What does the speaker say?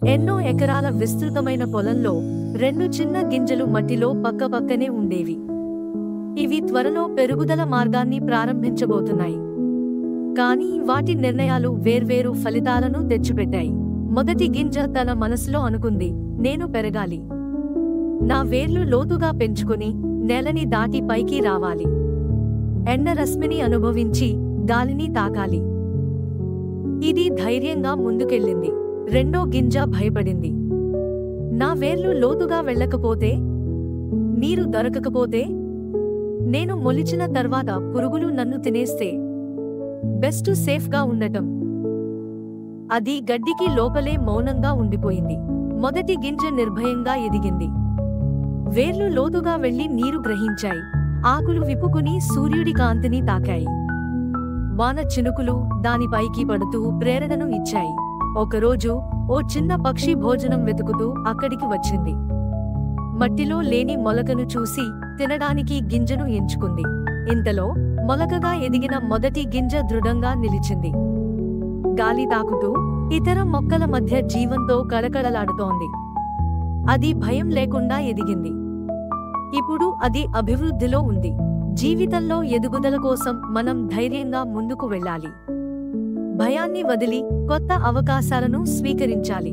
ఎన్నో ఎకరాల విస్తృతమైన పొలంలో రెండు చిన్న గింజలు మట్టిలో పక్కపక్కనే ఉండేవి. ఇవి త్వరలో పెరుగుదల మార్గాన్ని ప్రారంభించబోతున్నాయి. కానీ వాటి నిర్ణయాలు వేర్వేరు ఫలితాలను తెచ్చిపెట్టాయి. మొదటి గింజ తన మనసులో అనుకుంది, నేను పెరగాలి. నా వేర్లు లోతుగా పెంచుకుని నేలని దాటి పైకి రావాలి. ఎండ రశ్మిని అనుభవించి గాలిని తాకాలి. ఇది ధైర్యంగా ముందుకెళ్ళింది. రెండో గింజ భయపడింది. నా వేర్లు లోతుగా వెళ్ళకపోతే, నీరు దొరకకపోతే, నేను మొలిచిన తర్వాత పురుగులు నన్ను తినేస్తే బెస్ట్ సేఫ్గా ఉండటం. అది గడ్డికి లోపలే మౌనంగా ఉండిపోయింది. మొదటి గింజ నిర్భయంగా ఎదిగింది. వేర్లు లోతుగా వెళ్లి నీరు గ్రహించాయి. ఆకులు విప్పుకుని సూర్యుడి కాంతిని తాకాయి. వాన చినుకులు దానిపైకి పడుతూ ప్రేరణను ఇచ్చాయి. ఒకరోజు ఓ చిన్న పక్షి భోజనం వెతుకుతూ అక్కడికి వచ్చింది. మట్టిలో లేని మొలకను చూసి తినడానికి గింజను ఎంచుకుంది. ఇంతలో మొలకగా ఎదిగిన మొదటి గింజ దృఢంగా నిలిచింది. గాలి తాకుతూ ఇతర మొక్కల మధ్య జీవంతో కళకళలాడుతోంది. అది భయం లేకుండా ఎదిగింది. ఇప్పుడు అది అభివృద్ధిలో ఉంది. జీవితంలో ఎదుగుదల కోసం మనం ధైర్యంగా ముందుకు వెళ్ళాలి. భయాన్ని వదిలి కొత్త అవకాశాలను స్వీకరించాలి.